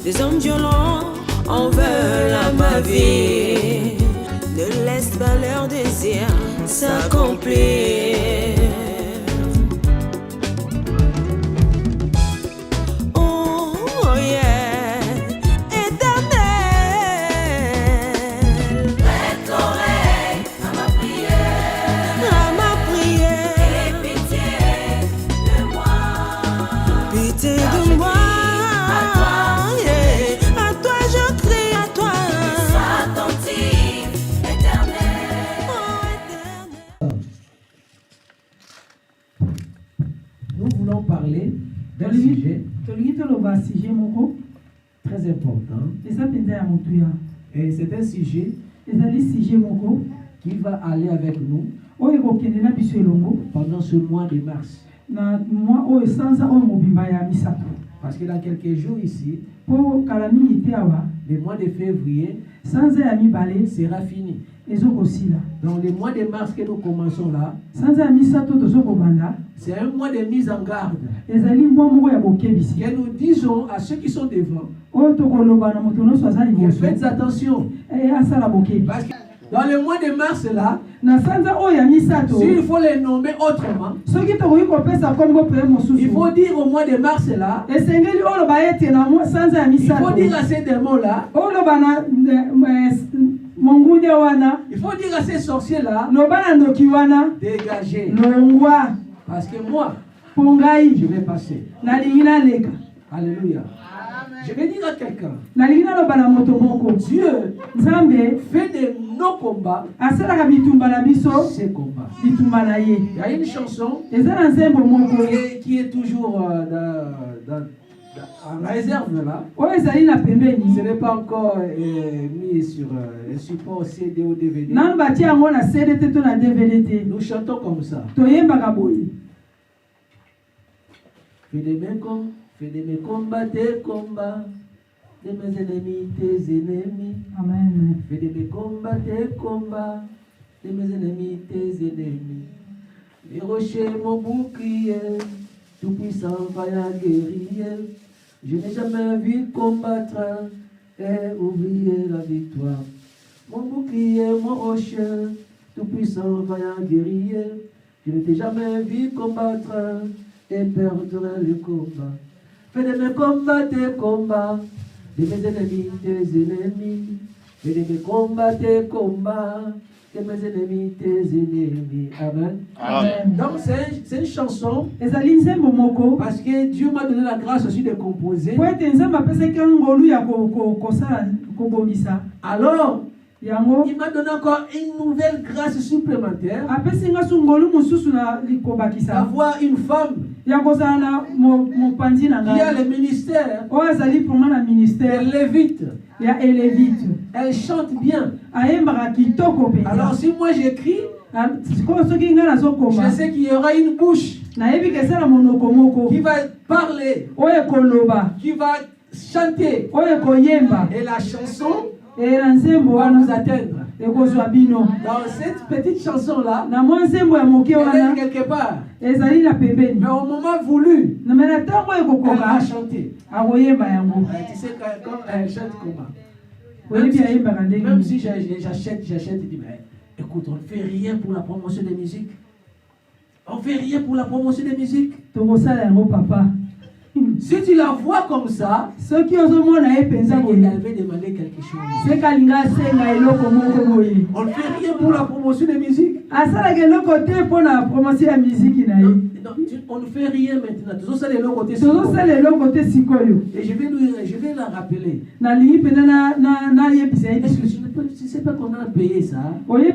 Des hommes violents en veulent à ma vie. Ne laisse pas leur désir s'accomplir. Oh yeah, Éternel, prête l'oreille à ma prière, et pitié de moi, pitié de moi. À toi je crie, à toi. sois attentif, Éternel. Oh, éternel. Nous voulons parler d'un sujet très important. Et c'est un sujet qui va aller avec nous pendant ce mois de mars. Parce que dans quelques jours ici, le mois de février sera fini. Dans le mois de mars que nous commençons là, c'est un mois de mise en garde. Que nous disons à ceux qui sont devant, faites attention. Parce que dans le mois de mars là, s'il faut les nommer autrement, il faut dire au mois de mars là, il faut dire à ces démons là, il faut dire à ces sorciers là, dégagez. Parce que moi, je vais passer. Alléluia. Je vais dire à quelqu'un, Dieu fait de nos combats ses combats. Il y a une chanson qui est toujours en réserve là. Ce n'est pas encore mis sur un support CD ou DVD. Nous chantons comme ça. Fais de mes combats tes combats, de mes ennemis tes ennemis. Amen. Fais de mes combats tes combats, de mes ennemis tes ennemis. Les rochers mon bouclier, tout puissant vaillant guerrier. Je n'ai jamais vu combattre et oublier la victoire. Mon bouclier, mon rocher, tout puissant vaillant guerrier. Je ne t'ai jamais vu combattre et perdre le combat. Fais de mes combats tes combats, de mes ennemis tes ennemis. Fais de mes combats tes combats, de mes ennemis tes ennemis. Amen. Amen. Donc c'est une chanson parce que Dieu m'a donné la grâce aussi de composer. Alors, il m'a donné encore une nouvelle grâce supplémentaire d'avoir une femme qui a le ministère de Lévite. Elle chante bien. Alors si moi j'écris, je sais qu'il y aura une bouche qui va parler, qui va chanter, et la chanson va nous atteindre. Dans cette petite chanson-là, elle est quelque part. Mais au moment voulu, elle va chanter. Tu sais quand elle chante comment? Même si j'achète, je dis, mais écoute, on ne fait rien pour la promotion des musiques. On ne fait rien pour la promotion des musiques. Si tu la vois comme ça, elle veut demander quelque chose. On ne fait rien pour la promotion des musiques. Non, on ne fait rien maintenant. Et je vais la rappeler. Est-ce que tu ne sais pas qu'on a payé ça? Et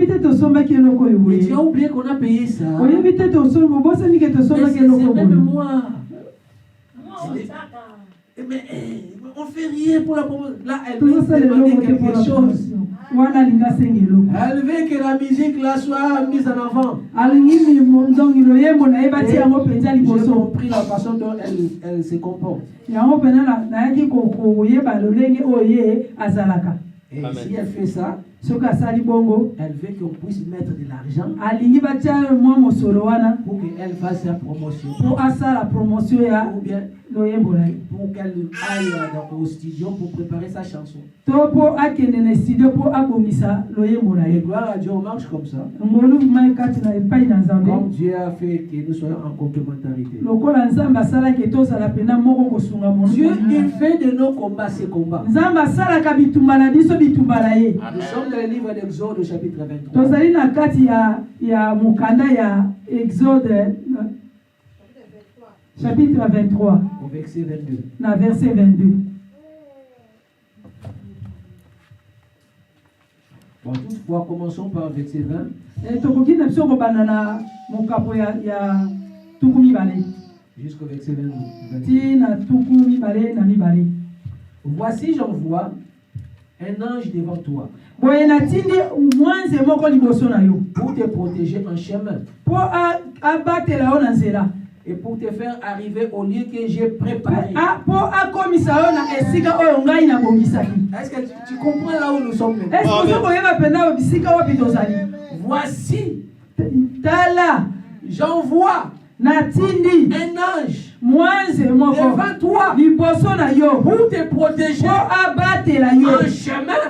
tu as oublié qu'on a payé ça. C'est même moi. Mais on ne fait rien pour la promotion. Là, elle veut demander quelque chose. Elle veut que la musique là soit mise en avant. J'ai compris la façon dont elle se comporte. Et si elle fait ça, elle veut qu'on puisse mettre de l'argent pour qu'elle fasse sa promotion. Ou bien pour qu'elle aille au studio pour préparer sa chanson. Et gloire à Dieu, on marche comme ça. Comme Dieu a fait que nous soyons en complémentarité. Dieu, il fait de nos combats ses combats. Nous sommes dans le livre d'Exode, chapitre 23. Chapitre 23. Au verset 22. Verset 22. Bon, toutefois, commençons par verset 20. Jusqu'au verset 22. Voici, j'envoie un ange devant toi pour te protéger en chemin et pour te faire arriver au lieu que j'ai préparé. Est-ce que tu comprends là où nous sommes maintenant? Voici, j'envoie un ange devant toi pour te protéger en chemin,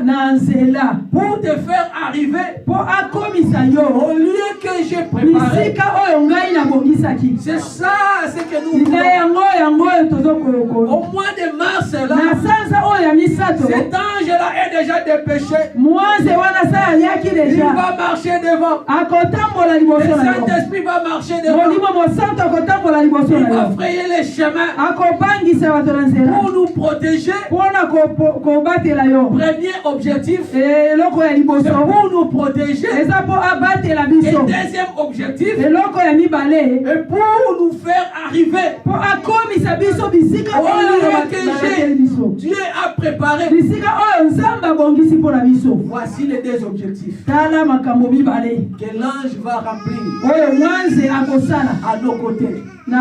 pour te faire arriver au lieu que j'ai préparé. C'est ça ce que nous voulons. Au mois de mars là, cet ange là est déjà dépêché. Il va marcher devant. Le Saint-Esprit va marcher devant. Il va frayer les chemins pour nous protéger. Premier objectif, c'est pour nous protéger. Et deuxième objectif, et pour nous faire arriver au lieu que Dieu a préparé. Voici les deux objectifs que l'ange va remplir à nos côtés. Il est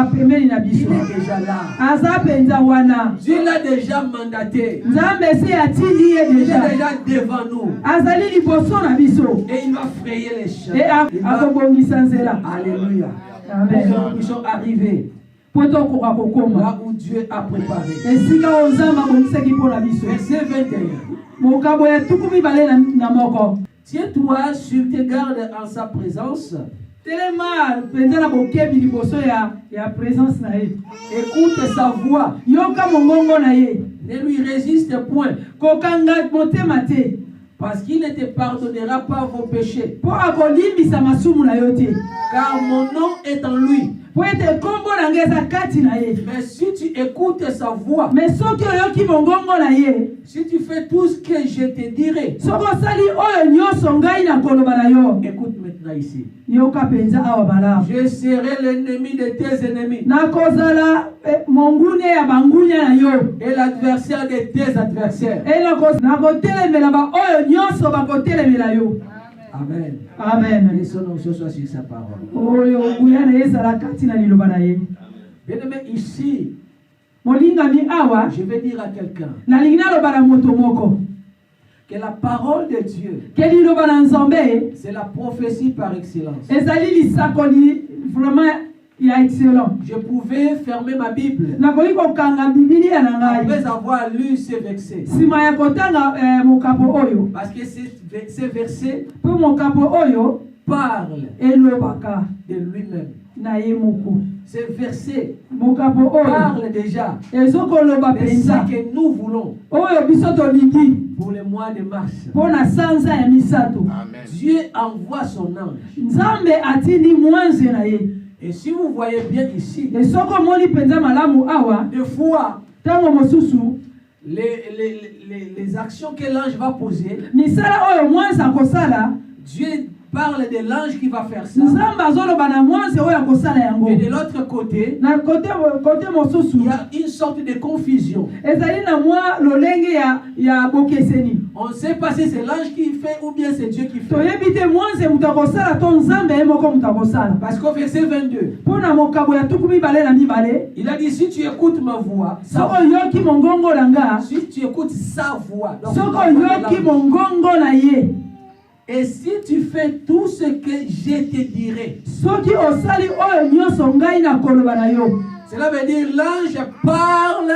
déjà là. Dieu l'a déjà mandaté. Il est déjà devant nous. Et il va frayer les chemins. Alléluia. Pour que nous puissions arriver là où Dieu a préparé. Verset 21. Tiens-toi sur tes gardes en sa présence. Écoute sa voix. Ne lui résiste point. Parce qu'il ne te pardonnera pas vos péchés. Car mon nom est en lui. Mais si tu écoutes sa voix, si tu fais tout ce que je te dirai, écoute maintenant ici. Je serai l'ennemi de tes ennemis et l'adversaire de tes adversaires. Amen. Amen. Laissons-nous ce soir sur sa parole. Bien-aimé, ici, je vais dire à quelqu'un que la parole de Dieu, c'est la prophétie par excellence. Je pouvais fermer ma Bible après avoir lu ces versets. Parce que ces versets parlent de lui-même. Ces versets parlent déjà de ce que nous voulons pour le mois de mars. Dieu envoie son ange. Et si vous voyez bien ici, des fois, les actions que l'ange va poser, Dieu parle de l'ange qui va faire ça. Et de l'autre côté, il y a une sorte de confusion. On ne sait pas si c'est l'ange qui fait ou bien c'est Dieu qui fait. Parce qu'au verset 22, il a dit, si tu écoutes ma voix, si tu écoutes sa voix, et si tu fais tout ce que je te dirai, Cela veut dire l'ange parle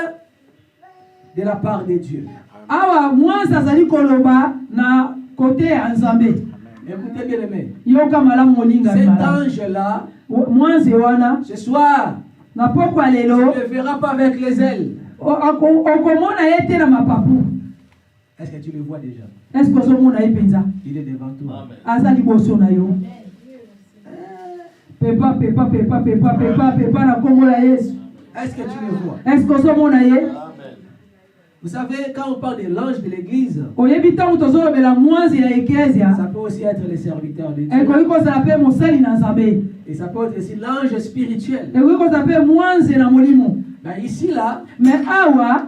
de la part de Dieu. Awa mwanza zali koloba na côté ya Nzambe. Écoutez bien aimé. Yoka malamu molinga Cet malamu. ange-là, Mwanze wana ce soir, na pokwa tu lelo ne le verras pas avec les ailes. okomona ye te na mapapu. Est-ce que tu le vois déjà? Est-ce que ozomona ye penza? Il est devant toi. Aza liboso na yo. Pepa na kombo la Yesu. Est-ce que tu le vois? Est-ce que ozomona ye? Vous savez, quand on parle de l'ange de l'église, Oyebi tango tozolobela mwanzi ya eklezia. ça peut aussi être les serviteurs de Dieu. Ekoki kozala pe mosali na Nzambe. Et ça peut être aussi l'ange spirituel. Ekoki kozala pe mwanzi na molimo. Ben ici, là, Mais awa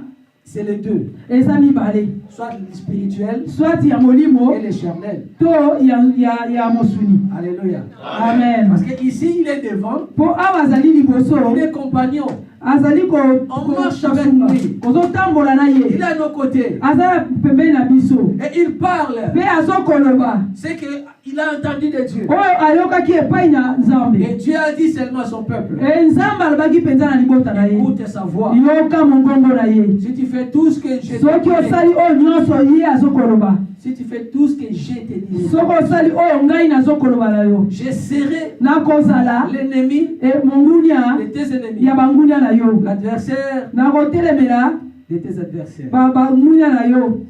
c'est les deux. eza mibale. Soit le spirituel Soit ya molimo et le charnel. to ya mosuni. Alléluia. Amen. Parce qu'ici, il est devant. Po awa azali liboso. Il est compagnon. Azali On marche avec lui. kozotambola na Il est ye. à nos côtés. Aza pembeni na biso. Et il parle. Pe azokoloba. C'est qu'il a entendu de Dieu. Oyo ayokaki epai na Nzambe. Et Dieu a dit seulement à son peuple. Nzambe alobaki mpenza na libota na ye. Écoute sa voix. Yoka mongongo na ye. Si tu fais tout ce que je Soki t'ai dit, osali oyo nyonso ye azokoloba. si tu fais tout ce que je t'ai dit, Soki osali oyo ngai nazokoloba na yo. je serai Nakozala l'ennemi mongunia de tes ennemis, ya bangunia na yo. l'adversaire Nakotelemela de tes adversaires. bangunia na yo.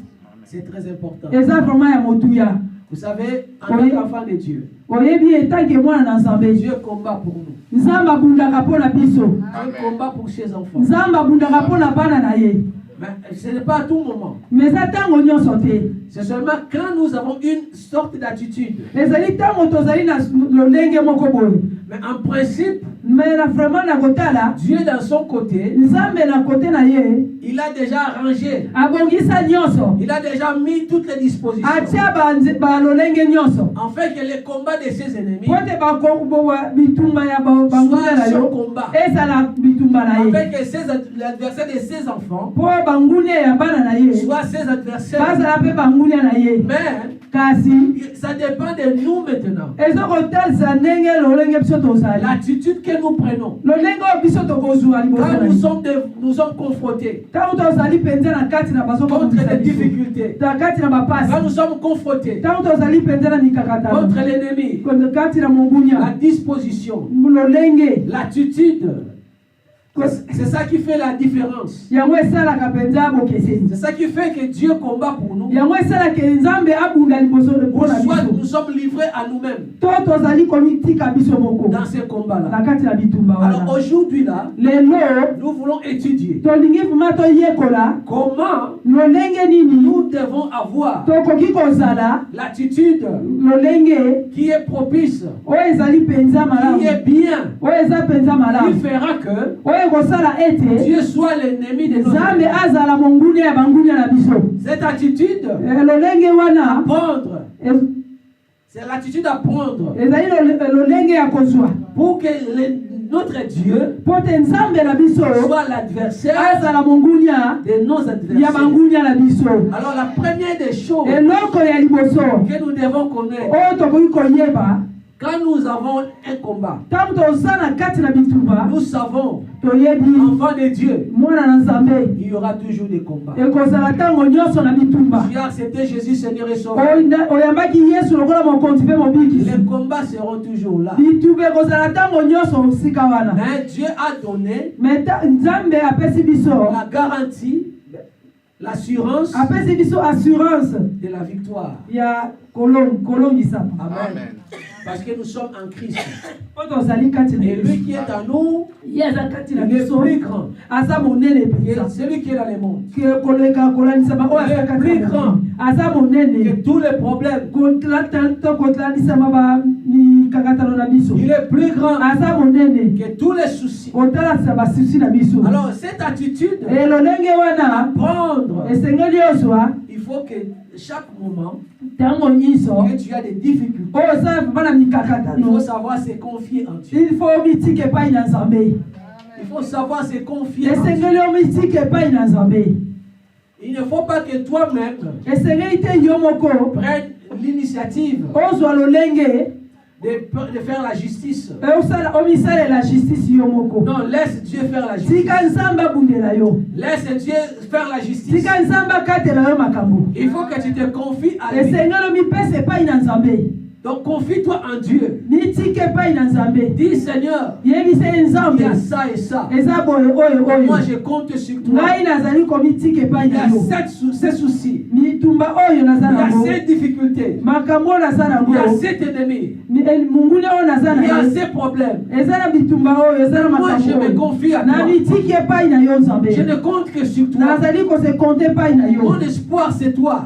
C'est très important. Eza vraiment ya motuya. Vous savez, en tant qu'enfant de Dieu, Oyebi etanke mwana na Nzambe. Dieu combat pour nous. Nzambe abundaka mpo na biso. Un combat pour ses enfants. Nzambe abundaka mpo na bana na ye. Mais ce n'est pas à tout moment. Mais eza ntango nyonso te. C'est seulement quand nous avons une sorte d'attitude. Ezali ntango tozali na lolenge moko boye. Mais en principe, Mais na vraiment na kotala Dieu dans son côté, Nzambe na kote na ye il a déjà arrangé. abongisa nyonso. Il a déjà mis toutes les dispositions. Atia balolenge nyonso. En fait, que les combats de ses ennemis Pote bakobowa bitumba ya bangunia na soit son yo. combat. Ezala bitumba na En ye. fait, que l'adversaire de ses enfants Po bangunia ya bana na ye. soit ses adversaires. Bazala pe bangunia na ye. Mais Kasi ça dépend de nous maintenant. ezokotalisa ndenge lolenge biso tozali. L'attitude que nous prenons. Lolenge oyo biso tokozwa liboso Quand na nous sommes confrontés ntango tozali mpenza na kati na contre les biso. difficultés, Na kati na bapasi. quand nous sommes confrontés Ntango tozali mpenza na mikakatano. contre l'ennemi, Kati na la mongunia. disposition, Lolenge. l'attitude, c'est ça qui fait la différence. Yango esalaka mpenza bokeseni. C'est ça qui fait que Dieu combat pour nous. Yango esalaka Nzambe abunda liboso Ou mpona soit biso. nous sommes livrés à nous-mêmes To tozali komitika biso moko. dans ces combats-là. Na kati na bitumba Alors wana. aujourd'hui là, Lelo nous voulons étudier tolingi vuma toyekola comment lolenge nini nous devons avoir tokoki kozala l'attitude lolenge qui est propice, oyo ezali mpenza qui malamu. est bien, Oyo eza mpenza qui malamu. fera que Oyo ekosala ete Dieu soit l'ennemi de nos Nzambe ennemis. azala mongunia ya bangunia na biso. Cette attitude, Lolenge wana prendre, c'est l'attitude à prendre ezali lolenge ya kozwa. pour que notre Dieu Po te Nzambe na biso soit l'adversaire azala mongunia de nos ya adversaires. bangunia na biso. Alors la première des choses Eloko ya liboso que nous devons connaître, oyo tokoki koyeba quand nous avons un combat, ntango toza na kati na bitumba nous savons, toyebi enfants de Dieu, mwana na Nzambe il y aura toujours des combats. ekozala ntango nyonso na bitumba. Tu as accepté Jésus Seigneur et Sauveur. Oyambaki Yesu lokola mokonzi mpe mobikisi. Les combats seront toujours là. Bitumba ekozala ntango nyonso sika wana. Mais Dieu a donné Mais Nzambe apesi biso la garantie, l'assurance apesi biso assurance de la victoire. ya kolongisa. Amen. Parce que nous sommes en Christ. Po tozali kati na Et lui Yesu. qui est en nous, Ye aza kati na il est biso. plus grand Aza monene que penza. celui qui est dans le monde. Que koleka kolanisa ba oyo aza kati na biso. Aza Que monene. tous les problèmes, Kolanisa ba mikakatano na biso. il est plus grand Aza monene. que tous les soucis. Kotalasa basusi na biso. Alors cette attitude, Elolenge wana prendre, esengeli ozwa il faut que chaque moment ntango nyonso que tu as des difficultés, oyo osala bana il faut mikakatano. savoir se confier en Dieu. Il faut mitike epai na Nzambe. Il faut savoir se confier en Dieu. Esengeli omitike epai na Nzambe. Il ne faut pas que toi-même Esengeli te yo moko prennes l'initiative ozwa lolenge de faire la justice. La justice yomoko. Non, laisse Dieu faire la justice. Tika nzamba bundela yo. Laisse Dieu faire la justice. Tika nzamba katela yo makambo. Il faut que tu te confies à lui. Esengelo mi pese pa ina nzambe. Donc confie-toi en Dieu. Dis Dis Seigneur, il y a ça et ça. Moi je compte sur toi. Il y a ces soucis. Il y a ces difficultés. Il y a cet ennemi. Il y a ces problèmes. Moi je me confie à toi. Je ne compte que sur toi. Mon espoir c'est toi.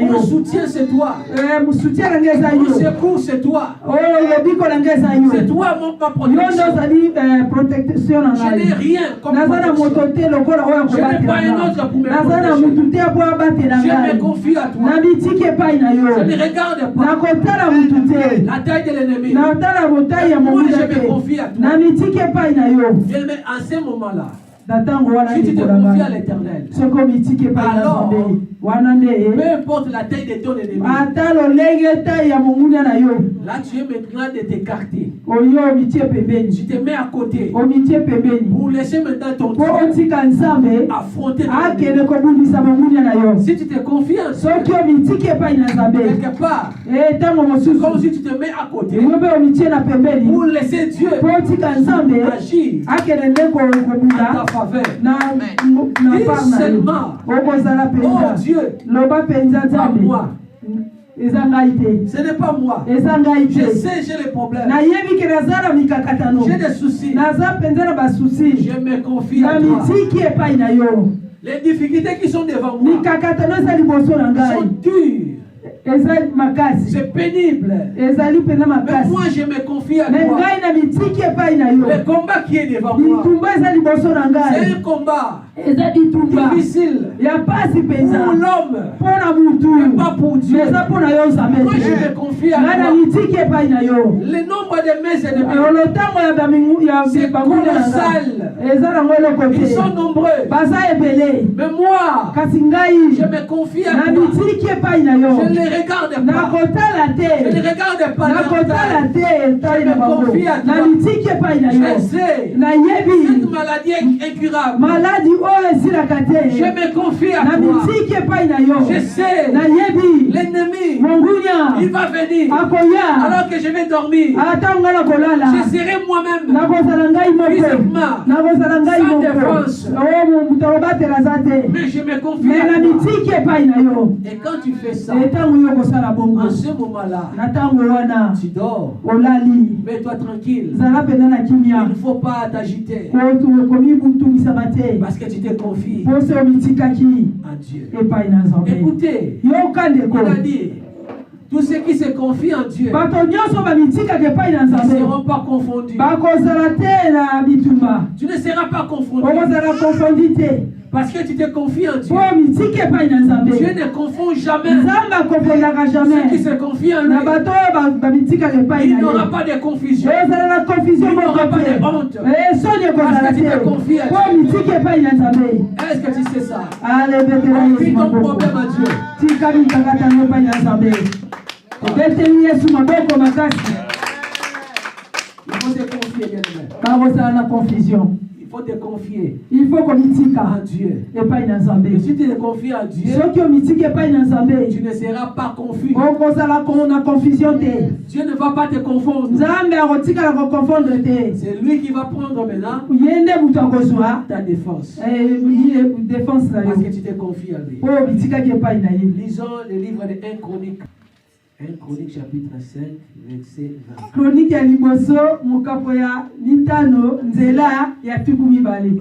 Mon soutien c'est toi. Mon secours c'est toi. C'est toi ma protection. Je n'ai rien comme protection. Je n'ai pas un autre pour me protéger. Je me confie à toi. Je ne regarde pas la taille de l'ennemi. Moi je me confie à toi. En ce moment-là, si tu te confies à l'Éternel, alors, peu importe la taille de ton ennemi, là tu es maintenant de t'écarter. Tu te mets à côté pour laisser maintenant ton Dieu affronter ton ennemi. Si tu te confies en Dieu, quelque part, c'est comme si tu te mets à côté pour laisser Dieu agir à ta faveur. Dis seulement, oh Dieu, pas moi. Ce n'est pas moi. Je sais, j'ai les problèmes. J'ai des soucis. Je me confie à toi. Les difficultés qui sont devant moi sont dures. C'est pénible. Mais moi je me confie à toi. Le combat qui est devant moi, c'est un combat difficile pour l'homme, mais pas pour Dieu. Moi je me confie à toi. Le nombre de mes ennemis, c'est colossal. Ils sont nombreux. Mais moi, je me confie à toi. Je ne les regarde pas. Je ne regarde pas. Je me confie à toi. Je sais. Cette maladie est incurable. Je me confie à toi. Je sais. L'ennemi, il va venir. Alors que je vais dormir, je serai moi-même physiquement sans défense. Mais je me confie à toi. Et quand tu fais ça, en ce moment-là, tu dors. Mets-toi tranquille. Il ne faut pas t'agiter. Parce que tu te confies à Dieu. Écoutez, il a dit, tous ceux qui se confient en Dieu ne seront pas confondus. Tu ne seras pas confondu. Parce que tu te confies en Dieu. Dieu ne confond jamais. Ceux qui se confient en lui, il n'aura pas de confusion. Il n'aura pas de honte. Parce que tu te confies à Dieu. Est-ce que tu sais ça? Confie ton problème à Dieu. Il faut te confier, bien-aimé. Il faut te confier. Il faut qu'on à Dieu. Et si tu te confies à Dieu, tu ne seras pas confus. Dieu ne va pas te confondre. C'est lui qui va prendre maintenant ta défense. Parce que tu te confies à lui. Lisons le livre de 1 Chronique. 1 Chronique chapitre 5 verset 20. Chronique ya liboso mukapo ya litano nzela ya tukumi bale.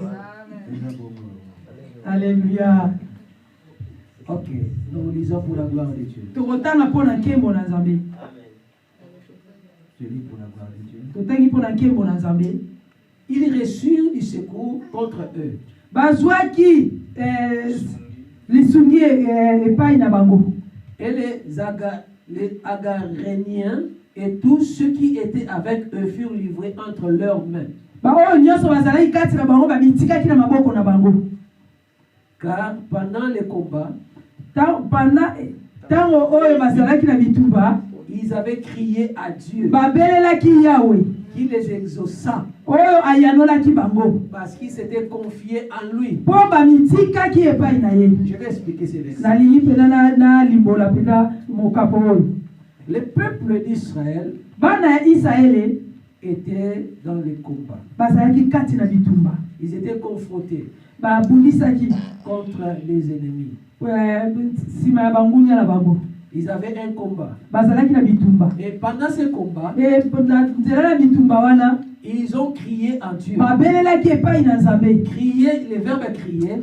Alléluia. Ok, nous lisons pour la gloire de Dieu. Tokotanga pona nkembo na Nzambe. Je lis pour la gloire de Dieu. Totangi pona nkembo na Nzambe. Ils reçurent du secours contre eux. Bazwaki lisungi epai na bango. Et les Agaréniens et tous ceux qui étaient avec eux furent livrés entre leurs mains. Car pendant les combats, ils avaient crié à Dieu babelelaki Yahweh qui les exauça oyo ayanolaki bango parce qu'ils s'étaient confiés en lui. po bamitikaki epai na ye. Je vais expliquer ces versets. nalingi mpena na limbola mpena mokapo oyo. Le peuple d'Israël bana ya Israele était dans les combats. bazalaki kati na bitumba, Ils étaient confrontés babundisaki contre les ennemis. nsima ya bangunya na bango Ils avaient un combat. bazalaki na bitumba. Et pendant ce combat, Na nzela na bitumba wana ils ont crié à Dieu. babelelaki epai na Nzambe. Crier, le verbe crier,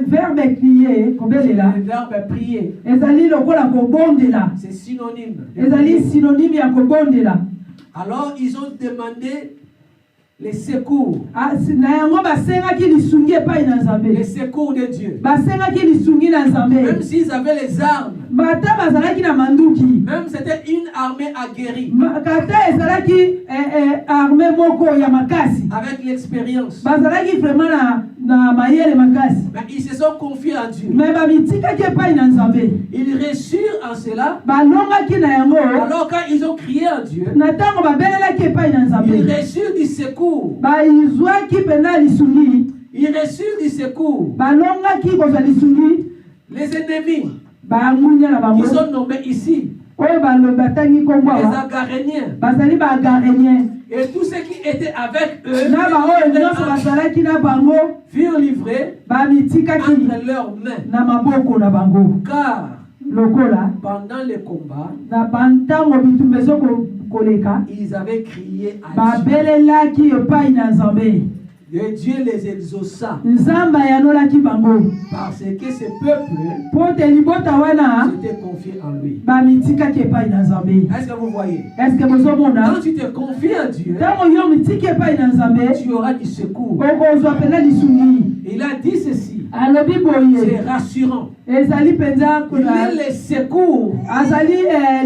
Verbe crier kobelela le verbe prier, ezali lokola kobondela, c'est synonyme. ezali synonyme ya kobondela. Alors ils ont demandé les secours, Na yango basengaki lisungi epai na les Nzambe, secours de Dieu. basengaki lisungi na Même Nzambe. s'ils avaient les armes, Bata bazalaki na manduki, même c'était une armée aguerrie, kata ezalaki armée moko ya makasi, avec l'expérience. bazalaki vraiment na mayele makasi, Mais ils se sont confiés à Dieu. me bamitikaki epai na Nzambe, Ils réussirent en cela. balongaki na yango. Alors quand ils ont crié à Dieu, Na ntango babelelaki epai na ils Nzambe, reçurent du secours. baizwaki mpena lisungi, Ils reçurent du secours. balongaki kozwa lisungi. Les ennemis Bangunya na bango qui sont nommés ici, oyo batangi kombo les awa Agaréniens, bazali bagarénien et tous ceux qui étaient avec eux na baoyo nyonso bazalaki na bango furent livrés bamitikaki entre leurs mains. na maboko na bango, Car lokola pendant le combat, na bantango bitumba ezokoleka ils avaient crié à Dieu. babelelaki epai na Nzambe. Et Dieu les exauça Nzambe ayanolaki bango parce que ce peuple po te libota wana s'était confié en lui. bamitikaki epai na Nzambe. Est-ce que vous voyez? Eske bozomona Quand tu te confies à Dieu, ntango yo mitiki epai na Nzambe tu auras du secours. okozwa mpena lisungi. Il a dit ceci, Alobi c'est boye rassurant. ezali mpenza Il est le secours azali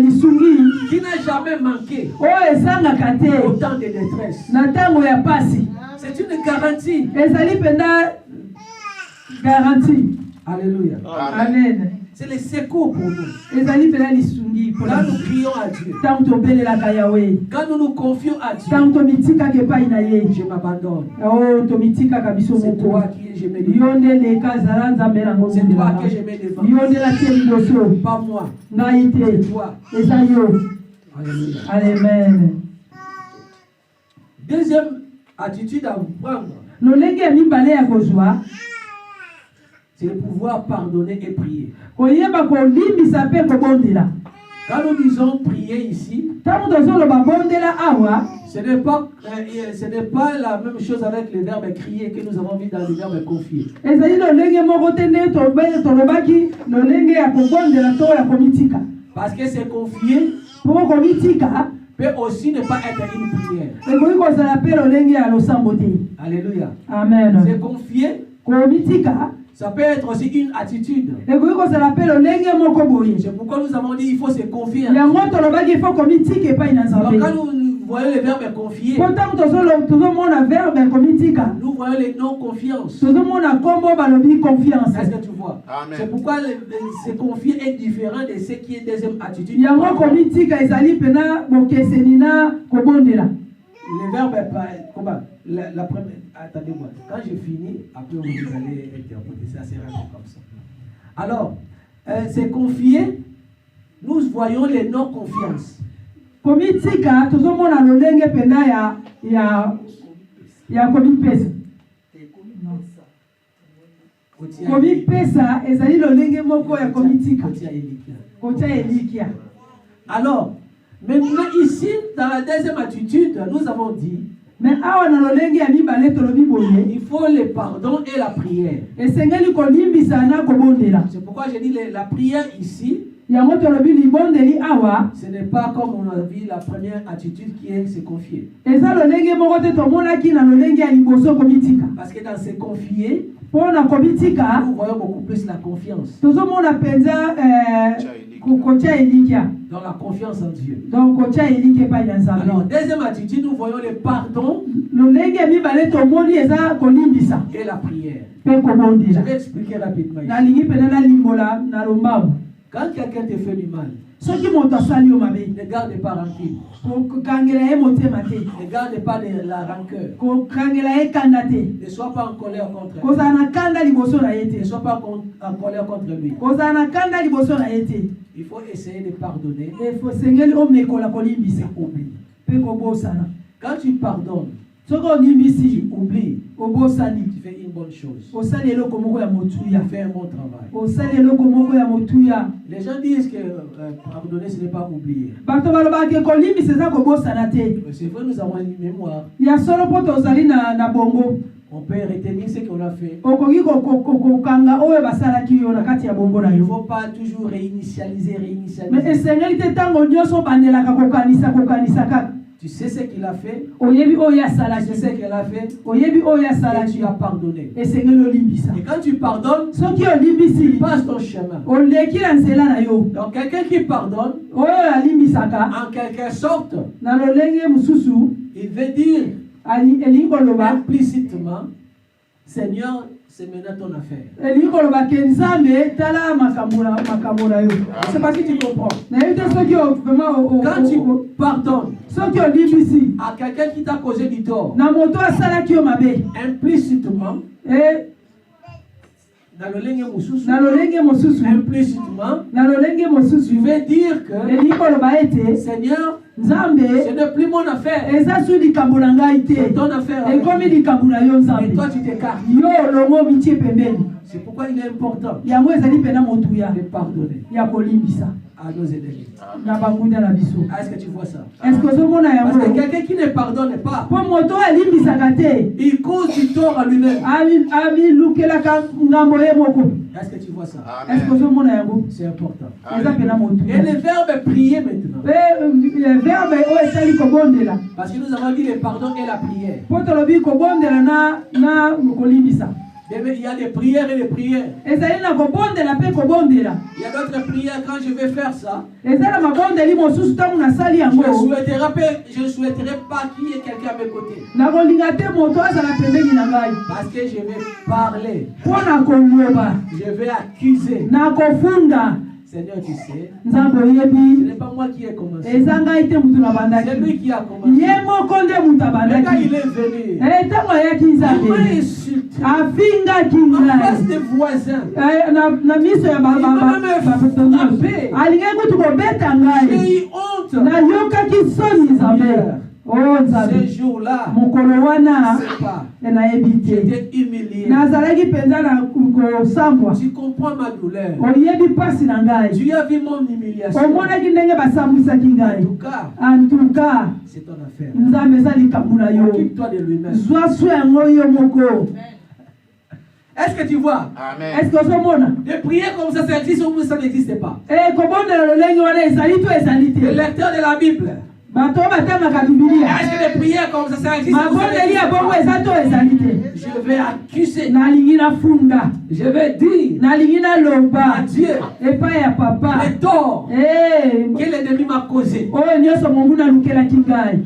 lisungi qui n'a jamais manqué oyo ezangaka au te temps de détresse. na ntango ya pasi, C'est une garantie. ezali mpenza garanti. Alléluia. Amen. C'est le secours pour nous. Ezali mpenza lisungi mpona Quand nous crions à Dieu, ntango tobelelaka Yawe, quand nous nous confions à Dieu, ntango tomitikaka epai na ye, je m'abandonne. oyo tomitikaka biso C'est moko. toi qui je me Yo livre. nde leka zala Nzambe nango C'est toi nzembelaka. que je me devant. Yo nde natie liboso, Pas moi. ngai te, C'est toi. eza yo. Alléluia. Amen. Deuxième attitude à vous prendre, Lolenge ya mibale ya kozwa c'est de pouvoir pardonner et prier. koyeba kolimbisa mpe kobondela. Quand nous disons prier ici, Ntango tozoloba bondela awa, ce n'est pas la même chose avec le verbe crier que nous avons vu dans le verbe confier. ezali lolenge moko te nde tolobaki lolenge ya kobondela to ya komitika. Parce que c'est confier Po komitika peut aussi ne pas être une prière. ekoki kozala mpe lolenge ya losambo te. Alléluia. Amen. C'est confier, Komitika ça peut être aussi une attitude. ekoki kozala mpe lolenge moko boye. C'est pourquoi nous avons dit il faut se confier. à Yango Dieu. tolobaki ifo komitika epai na Alors Nzambe. quand nous voyons le verbe confier, Po ntango tozomona verbe komitika, nous voyons les non-confiance. tozomona kombo balobi confiance. Est-ce que tu vois? Amen. C'est pourquoi se confier est différent de ce qui est deuxième attitude. Yango komitika ezali pena bokeseni na kobondela. Le verbe est pas. Comment? La première. Attendez-moi. Quand je finis, après vous allez interpréter ça assez rapide comme ça. Alors, c'est confier. Nous voyons les non-confiance. Komitika tozomona lolenge pena ya komipesa. Komipesa ezali lolenge moko ya komitika. Kotia elikia. Alors, maintenant ici, dans la deuxième attitude, nous avons dit, Mais awa na lolenge ya mibale tolobi boye, il faut le pardon et la prière. esengeli kolimbisa na kobondela. C'est pourquoi j'ai dit la prière ici, Yango tolobi libondeli awa, ce n'est pas comme on a vu la première attitude qui est se confier. eza lolenge moko te tomonaki na lolenge ya liboso komitika. Parce que dans se confier, Pona komitika, nous voyons beaucoup plus la confiance. tozomona penza kotia elikia. Dans la confiance en Dieu. Donc kotia elikia epai na Nzambe. Alors, deuxième attitude, nous voyons le pardon Lolenge ya mibale tomoni eza kolimbisa et la prière. mpe Je kobondela. vais expliquer rapidement ici. Nalingi pena na limbola na lombamu. Quand quelqu'un te fait du mal, soki moto asali yo mabe ne garde pas rancune. kokangela ye motema te Ne garde pas de la rancœur. kokangela ye kanda te Ne sois pas en colère contre lui. kozala na kanda liboso na ye Ne te sois pas en colère contre lui. kozala na kanda liboso na ye te Il faut essayer de pardonner efosengeli omekola kolimbisa et oublier. mpe kobosana Quand tu pardonnes, soki olimbisi tu oublies, obosani tu fais une bonne chose. osali eloko moko ya motuya Tu fais un bon travail. osali eloko moko ya motuya Les gens disent que pardonner, ce n'est pas oublier. bato balobaka kolimbisa eza kobosana te C'est vrai, nous avons une mémoire. ya solo mpo tozali na bongo On peut retenir ce qu'on a fait. okoki kokanga oyo basalaki yo na kati ya bongo na Il ne yo faut pas toujours réinitialiser. me esengeli te ntango nyonso obandelaka kokanisa kaka Tu sais ce qu'il a fait, oyebi oyo tu sais asalaki ce qu'elle a fait, oyebi oyo et asalaki tu as pardonné. esengeli olimbisa Et quand tu pardonnes, soki tu olimbisi passes ton chemin. oleki na nzela na yo Donc quelqu'un qui pardonne, oyo alimbisaka en quelque sorte, na lolenge mosusu il veut dire elingi koloba implicitement, Seigneur, c'est maintenant ton affaire. elingi koloba ke nzambe tala makambo na yo Je ne sais pas si tu comprends. nayebi te soki Quand tu vraiment pardonnes soki olimbisi à quelqu'un qui t'a causé du tort, na moto asalaki yo mabe implicitement, e dans le ligne mosusu, na lolenge mosusu implicitement, na lolenge tu mosusu veux dire que, elingi koloba ete Seigneur, nzambe ce n'est plus mon affaire, eza su likambo na ngai c'est te ton affaire. avec ekomi moi. likambo na yo Et nzambe toi, tu t'écartes. yo olongo mitie pembeni C'est pourquoi il est important yango ezali mpena motuya de pardonner ya kolimbisa à nos ennemis. na bangunda na biso Ah, est-ce que tu vois ça? eske ozomona Parce que yango quelqu'un qui ne pardonne pas, mpo moto alimbisaka te il cause du tort à lui-même. abilukelaka ngambo ye moko Est-ce que tu vois ça? eske ozomona yango C'est important. eza mpena Et motuya le verbe prier maintenant. mpe verbe oyo esali kobondela Parce que nous avons dit le pardon et la prière. mpo tolobi kobondela na kolimbisa Il y a des prières et des prières. ezali na kobondela mpe kobondela Il y a d'autres prières quand je vais faire ça. eza na mabondeli mosusu ntango nasali Je yango ne souhaiterais pas qu'il y ait quelqu'un à mes côtés. nakolinga te moto azala pembeni na ngai Parce que je vais parler. mpo na koloba Je vais accuser. na kofunda Seigneur, tu sais, nzambe ce oyebi n'est pas moi qui ai commencé. eza ngai te mutu na C'est bandaki lui qui a commencé. ye moko nde mutu Mais quand abandaki il est venu, ntango ayaki il m'a nzambe insulté. afingaki En face ngai des voisins. na miso ya alingai kutu kobeta ngai J'ai eu honte. nayokaki soni nzambe o Ces nzambe jours-là, mokolo wana c'est pas. nayebi te J'étais humilié. nazalaki mpenza na kosambwa Tu comprends ma douleur. oyebi mpasi na ngai Tu as vu mon humiliation. omonaki ndenge basambwisaki En ngai tout cas, antuka c'est ton affaire. nzambe eza likambo na yo Occupe-toi de lui-même. zwa so yango yo moko Est-ce que tu vois? eske ozomona Des prières comme ça existe ou ça n'existe pas? kobondela lolenge wana ezali to ezali Le te lecteur de la Bible. bato oyo batangaka bibilia Est-ce que des prières comme ça existe ou ça mabondeli ya n'existe bongo pas? eza to ezali te Je vais accuser. nalingi nafunda Je vais dire nalingi à naloba Dieu epai ya papa les torts que l'ennemi m'a causé. oyo nyonso mongu nalukelaki ngai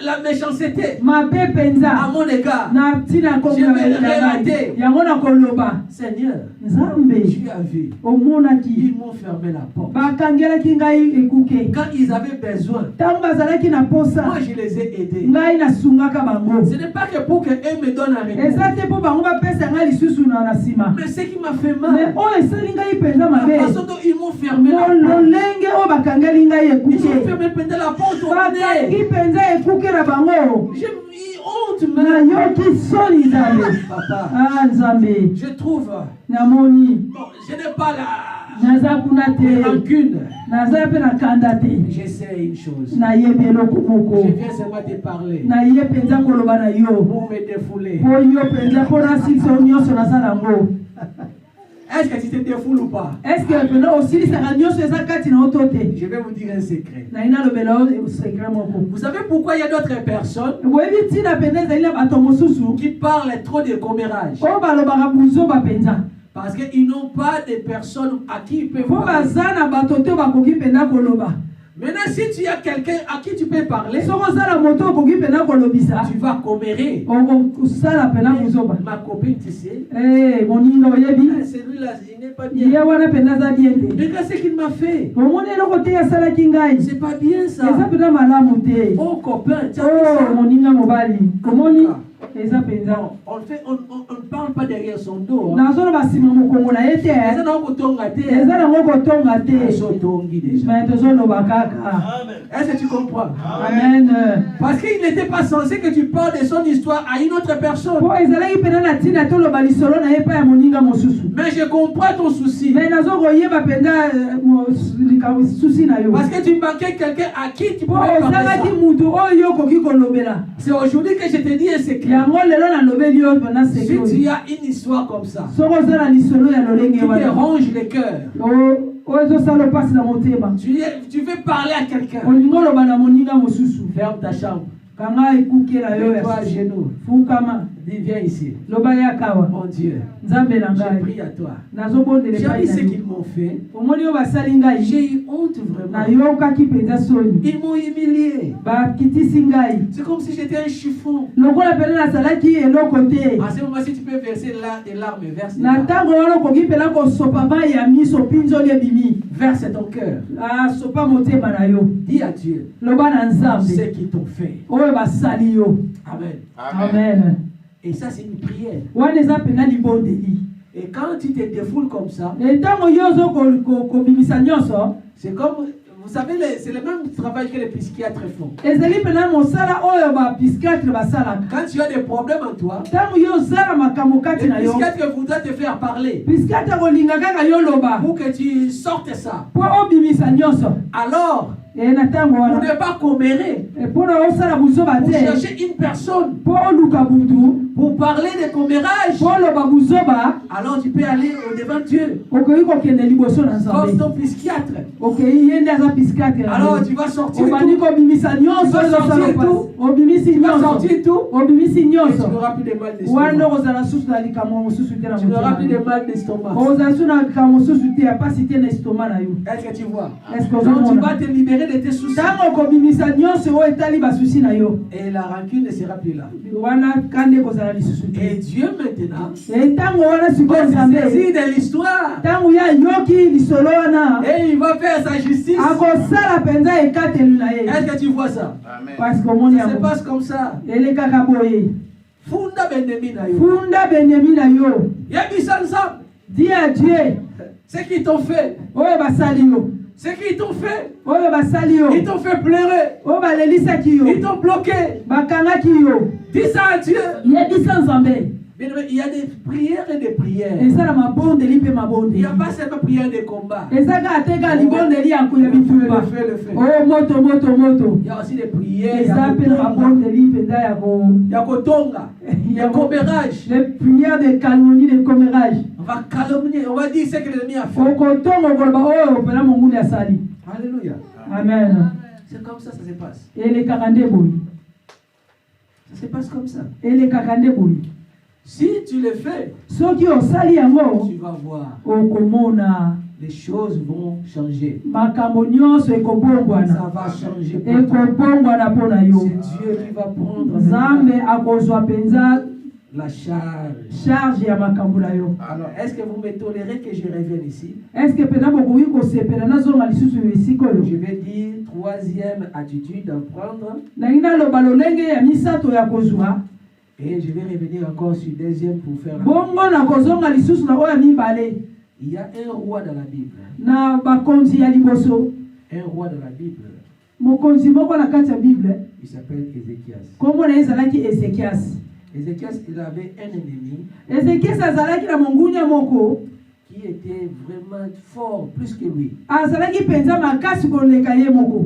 La méchanceté mabe à mpenza mon égard. na ntina Je vais relater. ngai yango nakoloba Seigneur, nzambe tu as vu. omonaki Ils m'ont fermé la porte. bakangelaki ngai ekuke Quand ils avaient besoin, ntango bazalaki na posa moi je les ai aidés. ngai nasungaka bango Ce n'est pas que pour qu'eux me donnent un retour. eza te mpo bango bapesa ngai lisusu na nsima Mais ce qui m'a fait me mal, oyo esali ngai mpenza la mabe façon dont ils m'ont fermé la porte. lolenge oyo bakangeli ngai Ils ont ekuke fermé peut-être la porte au bakangi nez. mpenza ekuke na bango J'ai eu honte, mais nayoki soni nzambe papa, nzambe je trouve, namoni bon, je n'ai pas naza kuna la te rancune. naza mpe na kanda te Je sais une chose. nayebi eloko moko Je viens seulement te parler naye mpenza koloba na yo pour me défouler. mpo yo mpenza mpo nasilisa nyonso nasala yango Est-ce que tu te défoules ou pas? eske mpena osilisaka nyonso eza kati na yo to te Je vais vous dire un secret. nayi nalobela yo sekret moko Vous savez pourquoi il y a d'autres personnes boyebi ntina mpenza ezali na bato mosusu qui parlent trop de commérage? oyo balobaka buzoba mpenza Parce qu'ils n'ont pas de personnes à qui ils peuvent mpo parler. baza na bato te bakoki mpenza koloba Maintenant, si tu as quelqu'un à qui tu peux parler, soko sala moto okoki pena kolobisa tu vas commérer. okosala pena kuzoba Ma copine, tu sais, moninga oyebi celui-là, il n'est pas ye bien. wana pena aza bien te Regarde ce qu'il m'a fait. omoni eloko te asalaki ngai C'est pas bien eza ça. pena malamu te Oh copain, tu as vu ça? moninga mobali omoni eza penza Non, on ne parle pas derrière son dos. Hein. nazoloba nsima mokongo na ye te Eza na kotonga te. eza nango kotonga te Azotongi déjà. me tozoloba kaka Est-ce que tu comprends? amen Parce qu'il n'était pas censé que tu parles de son histoire à une autre personne. po ezalaki pena na ntina toloba lisolo na ye epai ya moninga mosusu Mais je comprends ton souci. me nazokoyeba mpenza susi na yo Parce que tu manquais quelqu'un à qui tu po pouvais parler ozalaki ça. mutu oyo okoki kolobela C'est aujourd'hui que je te dis un secret. yango lelo nalobeli yo mpena Si seki tu as une histoire comme ça, soko oza na lisolo ya qui lolenge te wana ronge le cœur, oyo ezosala opasi na motema tu veux parler à quelqu'un, olingi oloba na moninga mosusu ferme ta chambre, kanga ekuke na yo mets-toi à ya genoux, fukama dis viens ici. loba yakawa Mon Dieu, nzambe na j'ai ngai pris à toi. nazobondela J'ai epai vu na ce yo qu'ils m'ont fait. omoni oyo basali ngai J'ai eu honte vraiment. nayokaki mpenza soni Ils m'ont humilié. bakitisi ngai C'est comme si j'étais un chiffon. lokola pene nasalaki eloko te À ce moment, si tu peux verser des larmes, verse des na larmes. ntango wana okoki mpena kosopa mai ya miso mpinzoli ebimi Verse ton cœur. asopa motema na yo Dis à Dieu loba na nzambe ce qu'ils t'ont fait. oyo basali yo Amen. amen Et ça, c'est une prière. wana eza mpena libondeli Et quand tu te défoules comme ça, ntango yo ozo kobimisa nyonso c'est comme, vous savez, c'est le même travail que les psychiatres font. ezali mpena mosala oyo bapsychiatre basalaka Quand tu as des problèmes en toi, ntango yo ozala makambo kati le na yo psychiatre voudra te faire parler psychiatre akolinga kaka yo loba pour que tu sortes ça. mpo obimisa nyonso Alors, na ntango pour wana ne pas commérer, mpona osala buzoba pour te chercher une personne mpo oluka butu pour parler de commérage, mpo oloba buzoba alors tu peux aller au devant Dieu okoki kokende liboso na comme nzambe ton psychiatre. okoki ye nde aza psychiatre na Alors yo. tu vas sortir obandi tout, kobimisa nyonso Tu vas ezosala sortir mpasi. tout. obimisi tu vas nyonso sortir tout, obimisi et tu nyonso n'auras plus de mal wana d'estomac. okozala susu na likambo mosusu te na Tu n'auras plus de motema mal d'estomac. okozala susu na likambo mosusu te ya pasi te na estoma na yo Est-ce que tu vois? Est-ce que Donc tu ozomona vas te libérer de tes soucis. ntango okobimisa nyonso oyo etali basusi na yo Et la rancune ne sera plus là. wana kande ekozala lisusu Et te Dieu maintenant ntango wana sikoyo va se nzambe saisir de l'histoire. ntango ye ayoki lisolo wana Et il va faire sa justice. akosala mpenza ekateli na ye Est-ce que tu vois ça? parce que omoni Ça se yango passe comme ça. elekaka boye Funda benemi na yo. funda bendemi na yo Yebisa nzambe. dis à Dieu Ce qu'ils t'ont fait. oyo basali yo Ce qu'ils t'ont fait. oyo basali yo Ils t'ont fait pleurer. oyo balelisaki yo Ils t'ont bloqué. bakangaki yo Dis ça à Dieu. yebisa nzambe Bien aimé, il y a des prières et des prières. ezala mabondeli mpe Il mabondeli n'y a pas seulement prière de combat. ezaka ateka libondeli ya Le bitumba feu, le feu. oyo moto moto moto Il y a aussi des prières. eza mpe na mabondeli mpenza ya Il y a Kotonga. Il y a commérage. les prières de calmonie de commérage On va calomnier. On va dire ce que l'ennemi a fait. okotonga okoloba oyo mpena mongulu asali Alléluia. amen C'est comme ça se passe. elekaka nde boye Ça se passe comme ça. elekaka nde boye Si tu le fais, soki osali yango tu vas voir. okomona Les choses vont changer. makambo nyonso ekobongwana Ça va changer pour toi. ekobongwana mpo na yo C'est Dieu qui va prendre nzambe akozwa mpenza la charge. charge ya makambo na yo Alors, est-ce que vous me tolérez que je revienne ici? eske mpenza bokoki kosepela nazonga lisusu esika oyo Je vais dire troisième attitude à prendre. nangi naloba lolenge ya misato ya kozwa Et je vais revenir encore sur deuxième pour faire la... bongo na kozonga lisusu na oyo ya mibale Il y a un roi dans la Bible. na bakonzi ya liboso Un roi dans la Bible. mokonzi moko na kati ya bible Il s'appelle Ézéchias. kombo na ye ezalaki ezekiasi Ézéchias, il avait un ennemi ezekiasi azalaki na mongunya moko qui était vraiment fort, plus que lui. azalaki mpenza makasi koleka ye moko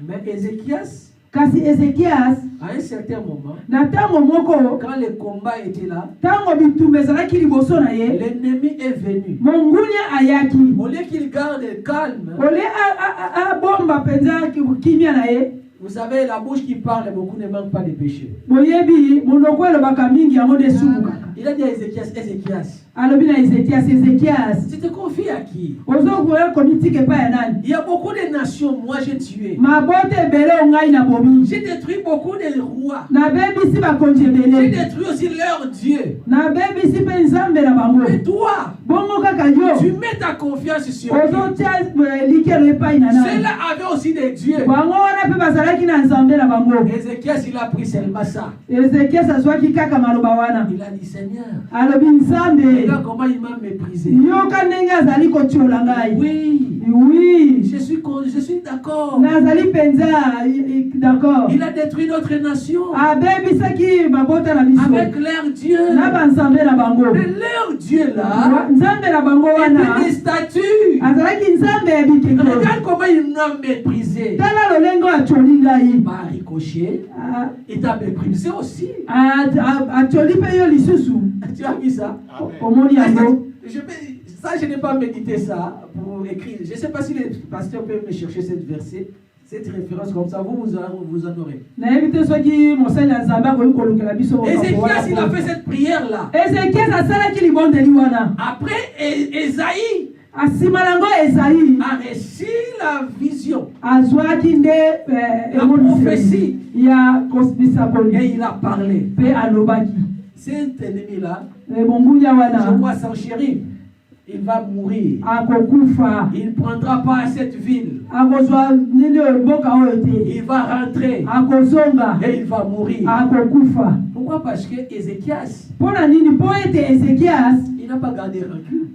Mais Ézéchias, kasi ezekiasi à un certain moment, na ntango moko quand le combat était là, ntango bitumba ezalaki liboso na ye l'ennemi est venu. mongunya ayaki Au lieu qu'il garde le calme, ole abomba mpenza kimia na ye vous savez, la bouche qui parle, beaucoup ne manque pas de péché. boyebi monoko elobaka mingi yango nde esubu kaka Il a dit à Ézéchias, Ézéchias, alobi na Ézéchias. Tu te confies à qui? Ozokoya komitike pa ya nani? Il y a beaucoup de nations, moi j'ai tué. Mabote ebele ongai na bomi. J'ai détruit beaucoup de rois. Na bebisi bakonzi J'ai ebele. détruit aussi leur Dieu. Na bebisi pe nzambe na bango. Mais toi, Bongo kaka yo. tu mets ta confiance sur qui? Ozotia likelo epai na nani? Ceux-là avaient aussi des dieux. Bango wana pe bazalaki na nzambe na bango. Ézéchias, il a pris seulement ça. Ézéchias azwaki kaka maloba wana. Il a dit, Seigneur, Alobi nzambe. regarde comment il m'a méprisé. Yoka ndenge azali kotiola ngai. Oui, Oui. je suis d'accord. Nazali penza d'accord. Il a détruit notre nation Abebisaki mabota na biso. avec leur Dieu. Na banzambe na bango. Mais leur Dieu là, Nzambe na bango wana. était des statues. Azalaki nzambe ya bikeko. Regarde comment il m'a méprisé. Tala lolengo atioli ngai. Par ricochet, il t'a méprisé aussi. Atioli pe yo lisusu. Tu as vu ça? Omoni yango. Je n'ai pas médité ça pour écrire. Je ne sais pas si les pasteurs peuvent me chercher cette verset, cette référence comme ça. Vous en aurez. Ézéchias, il a fait cette prière-là. Après, Esaïe a reçu la vision, la prophétie, et il a parlé. Cet ennemi-là, je crois s'enchérir. Il va mourir. Il ne prendra pas cette ville. Il va rentrer. Et il va mourir. Pourquoi? Parce que Ézéchias, il n'a pas gardé rancune.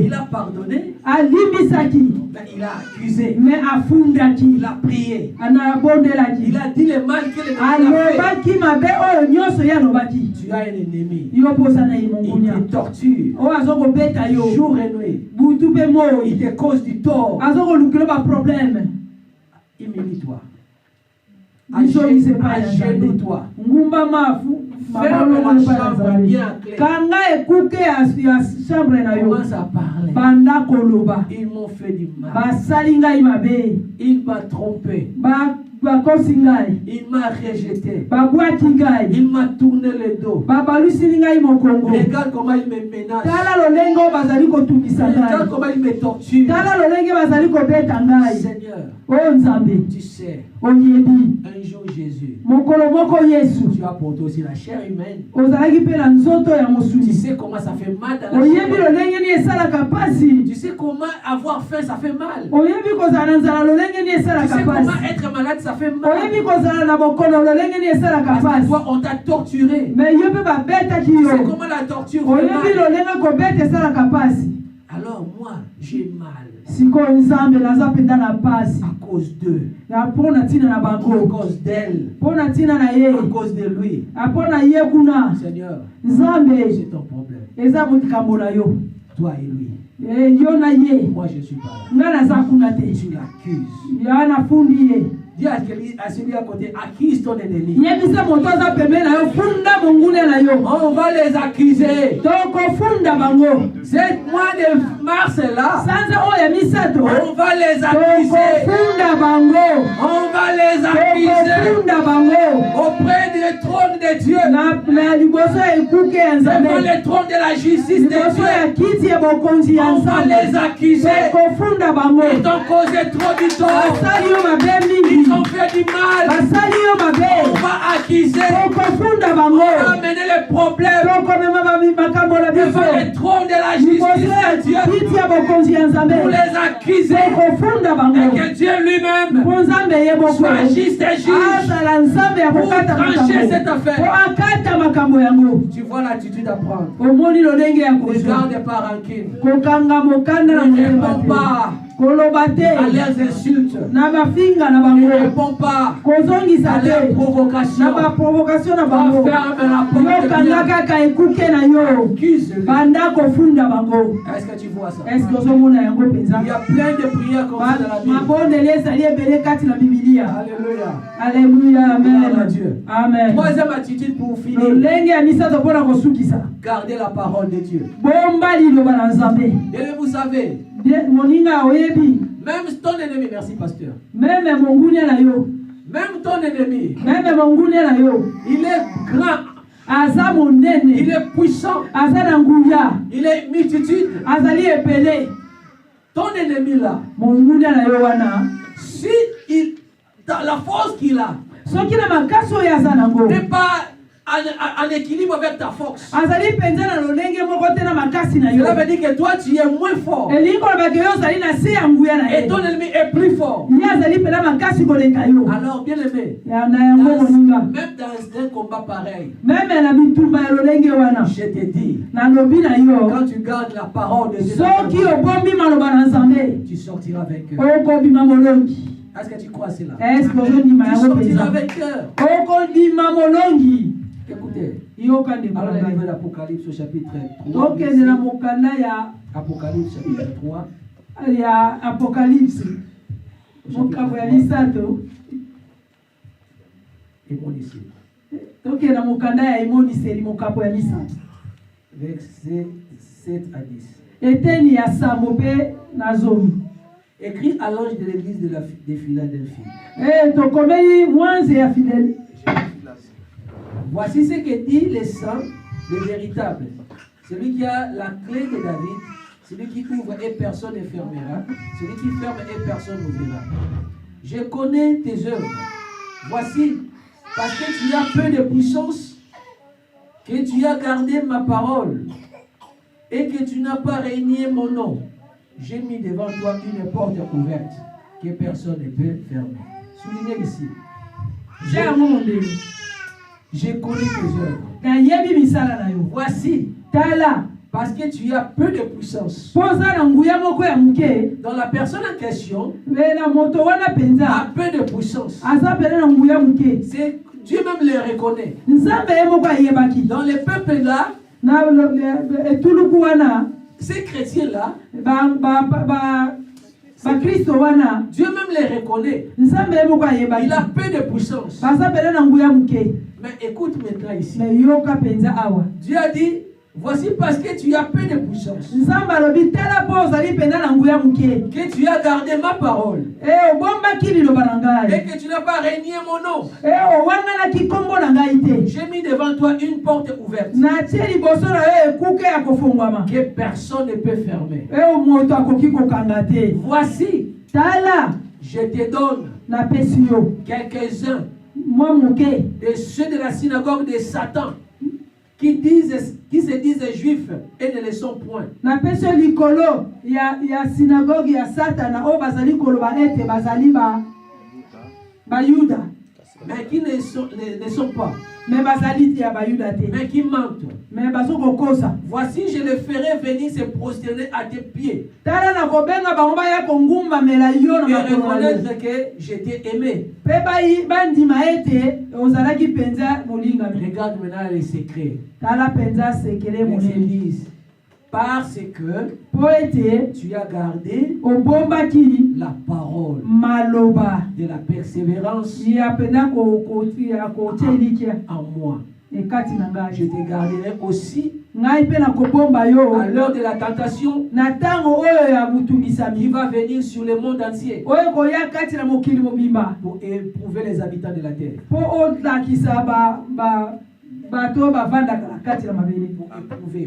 Il a pardonné. Mais il a accusé. Il a prié. Il a dit le mal que l'ennemi a fait. Tu as un ennemi. Il te torture. Jour et nuit. Il te cause du tort. Humilie-toi. Agenouille-toi. Ferme la chambre bien claire. Commence à parler. Ils m'ont fait du mal. Il m'a trompé. Il m'a rejeté. Il m'a tourné le dos. Regarde comment il me menace. Regarde comment il me torture. Seigneur, tu sais, un jour Jésus, tu as porté aussi la chair humaine. Tu sais comment ça fait mal dans la chair. Tu sais comment avoir faim ça fait mal. Tu sais comment être malade ça fait mal. Parce que toi on t'a torturé. Tu sais comment la torture fait mal. Alors moi j'ai mal. À cause d'eux. À cause d'elle. À cause de lui. Seigneur, c'est ton problème. Toi et lui. Moi je suis pas là. Tu l'accuses. Dis à celui à côté, accuse ton ennemi. On va les accuser. Cette mois de mars là, on va les accuser. On va les accuser auprès du trône de Dieu. Devant le trône de la justice de Dieu. On va les accuser. Ils t'ont causé trop du tort. Ils ont fait du mal. On va accuser. On va amener les problèmes devant le trône de la justice de Dieu pour les accuser. Et que Dieu lui-même soit juste et juge pour trancher cette affaire. Tu vois l'attitude à prendre. Ne garde pas rancune. Ne réponds pas à leurs insultes. Ne réponds pas à leurs provocations. Ferme la porte. Accuse-le. Est-ce que tu vois ça? Il y a plein de prières comme ça dans la Bible. Alléluia. Alléluia. Amen. Dieu. Amen. Troisième attitude pour finir. Gardez la parole de Dieu. Et vous savez, même ton ennemi, merci pasteur. Même ton ennemi, il est grand aza monene, il est puissant, aza na nguya, il est multitude. azali epele. Ton ennemi là, Mongunia na yo wana, si dans la force qu'il a, soki na makasi oyo aza nango, n'est pas en équilibre avec ta force, azali penza na lolenge moko te na makasi na yo. cela veut dire que toi tu es moins fort Elingi koloba ke yo ozali na se ya nguya na et ye. ton ennemi est plus fort. Ye azali pela makasi koleka yo. Alors bien aimé, Na yango moninga. même dans un combat pareil, Meme na bitumba ya lolenge wana, je te dis, nalobi na yo, quand tu gardes la parole de Dieu, soki obombi maloba na Nzambe, tu sortiras avec eux. okobima molongi. Est-ce que tu crois cela? Est-ce que ozondima Tu yango sortiras penza? avec eux. Okodima molongi. Écoutez, Yoka ndeko alors na le livre ngai. d'Apocalypse au chapitre 3. Tokende na mokanda ya Apocalypse chapitre 3. Apocalypse. Mokabo ya misato. Et mon ici. Tokende na mokanda ya emoniseli mokabo ya misato. Versets 7 à 10. Eteni ya sambo pe na zomi. Écrit à l'ange de l'église de Philadelphie. Tokomeli mwanze ya fidèle. Voici ce que dit les saints, les véritables. Celui qui a la clé de David, celui qui ouvre et personne ne fermera, celui qui ferme et personne n'ouvrira. Je connais tes œuvres. Voici, parce que tu as peu de puissance, que tu as gardé ma parole et que tu n'as pas régné mon nom. J'ai mis devant toi une porte ouverte que personne ne peut fermer. Soulignez ici. Je connais tes œuvres. Voici, Tala. parce que tu as peu de puissance. Poza na nguya moko ya muke. Donc la personne en question Na moto wana penza. a peu de puissance. Aza pele na nguya muke. C'est Dieu même les reconnaît. Nzambe ye moko ayebaki. Dans les peuples là, Na etuluku wana. ces chrétiens là, Kristo wana. Dieu même les reconnaît. Nzambe ye moko ayebaki. Il a peu de puissance. Baza pele na nguya muke. Mais écoute maintenant ici. Me yoka penza awa. Dieu a dit, voici parce que tu as peu de puissance, Nzambe alobi tala po ozali penza na nguya muke. que tu as gardé ma parole Obombaki liloba na ngai. et que tu n'as pas régné mon nom. Owanganaki kombo na ngai te. J'ai mis devant toi une porte ouverte Natie liboso na yo ekuke ya kofungwama. que personne ne peut fermer. Moto akoki kokanga te. Voici, Tala je te donne napesi yo quelques-uns mwa muke de ceux de la synagogue de Satan qui se disent juifs et ne le sont point. napesi yo likolo ya synagogue ya Satana oyo bazali koloba ete bazali bayuda Mais qui ne sont pas, me bazali te ya bayuda te mais qui mentent. me bazokokosa. Voici, je le ferai venir se prosterner à tes pieds Tala na kobenga bango baya kongumbamela yo na et makolo na yo. reconnaître que je t'ai aimé. Mpe bandima ete ozalaki penza molingami. Regarde maintenant les secrets. Tala penza sekele Verset monene 10. Parce que po ete tu as gardé obombaki la parole maloba de la persévérance ya pena kotia elikia en moi. ekati na Je ngai. te garderai aussi Ngai mpe na kobomba yo à l'heure de la tentation na ntango oyo ya qui butungisami va venir sur le monde entier oyo koya kati na mokili mobimba pour éprouver les habitants de la terre. mpo olakisa bato oyo bavandaka na kati na mabele. Pour éprouver,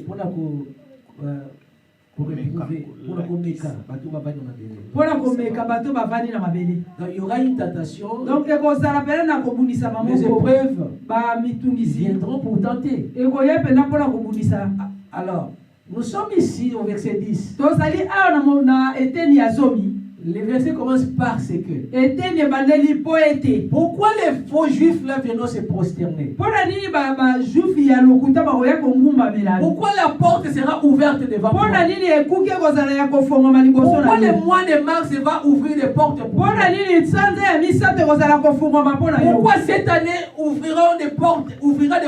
pour éprouver, pour komeka, bato bavandi na mabele. mpona komeka bato bavandi na mabele. Donc il y aura une tentation. Donc ekozala pene na kobundisama Les moko épreuves bamitungisi viendront pour tenter. ekoya pena mpona kobundisa. Alors, nous sommes ici au verset 10. tozali awa na eteni ya zomi. Le verset commence par ce que. Eteni ebandeli mpo ete Pourquoi les faux juifs là viennent se prosterner? mpona nini bajufi ya lokuta bakoya kongumbamela? Pourquoi la porte sera ouverte devant toi? mpona nini ekuki ekozala ya kofongama liboso Pourquoi na le yo? mois de mars va ouvrir des portes pour toi? mpona nini sanza ya misato ekozala kofungwama mpona yo? Pourquoi cette année ouvrira des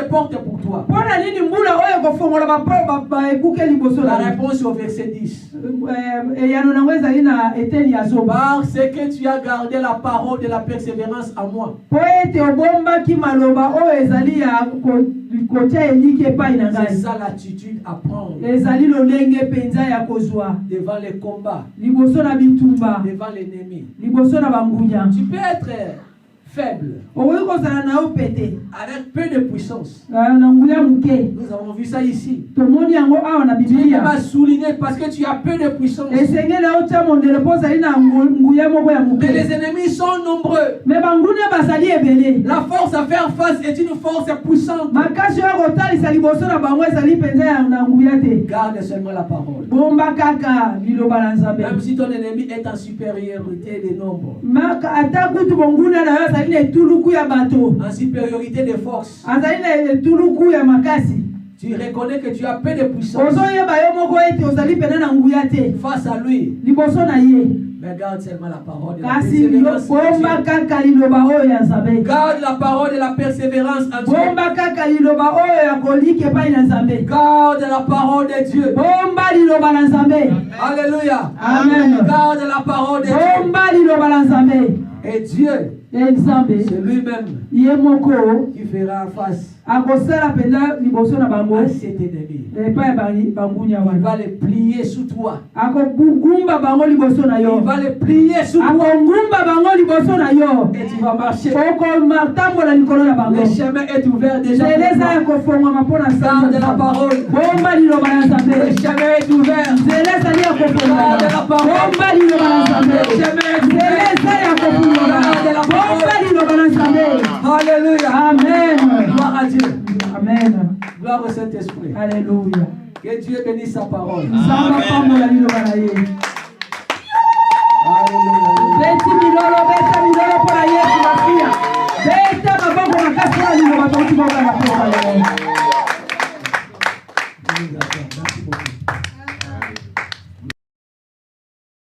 portes pour toi? mpona nini mbula oyo ekofongola ekuke liboso La na yo? réponse est au verset 10. eyano nango ezali na eteni ya zomi. Parce que tu as gardé la parole de la persévérance en moi. Po ete obombaki maloba oyo ezali ya kotia eliki epai na C'est ngai. ça l'attitude à prendre Ezali lolenge penza ya kozwa devant les combats, liboso na bitumba, devant l'ennemi. liboso na bangunya. Tu peux être faible, okoki kozala na yo pete avec peu de puissance. na nguya moke. Nous avons vu ça ici. Tomoni yango awa na Tu Biblia. m'as souligné parce que tu as peu de puissance. Esengeli aotya mondele mpo ozali na nguya moko ya Mais moke. les ennemis sont nombreux. Me banguna bazali ebele. La force à faire face est une force puissante. Makasi oyo kotalisa liboso na bango ezali mpenza ya na nguya te. Garde seulement la parole. Bomba kaka liloba na Nzambe. Même si ton ennemi est en supériorité des nombres, Maka ata kutu bonguna na yo azali na etuluku ya bato. en supériorité des forces, Azali na etuluku ya makasi. tu reconnais que tu as peu de puissance Ozoyeba yo moko ete ozali pena na nguya te. face à lui. Liboso na ye. Mais garde seulement la parole de la Kasi persévérance en bomba Dieu. kaka liloba oyo ya Nzambe. Garde la parole de la persévérance en Dieu. Bomba kaka liloba oyo ya kolika epai na Nzambe. Garde la parole de Dieu. Bomba liloba na Nzambe. Alléluia. Amen. Garde la parole de Dieu. Bomba liloba na Nzambe. Et Dieu, Nzambe c'est lui-même ye moko qui fera face akosala mpenza liboso na bango à cet ennemi. epai ya bangunya Il va wana. les plier sous toi. Akogumba bango liboso na Il yo. va les plier sous toi. Akogumba bango liboso na yo. Et tu vas marcher. Okotambola likolo na bango. Le chemin est ouvert déjà. Nzela pour eza ya toi. kofongwama mpo na Garde la Nzambe. parole. Bomba liloba na Le Nzambe. chemin est ouvert. Nzela ezali ya kofungwama. Garde la parole. Bomba liloba na Nzambe. Le chemin est Nzela ouvert. eza ya kofungwama. Bomba liloba na Nzambe. Alléluia. Amen. Gloire à Dieu. Amen. Gloire au Saint-Esprit. Alléluia. Que Dieu bénisse sa parole. Nzambe apambola liloba na ye. Alléluia. Beti milolo, beta milolo mpo na Yesu masiya. Beta maboko makasi mpo na liloba tokoti bonga na pesa lelo. Merci beaucoup.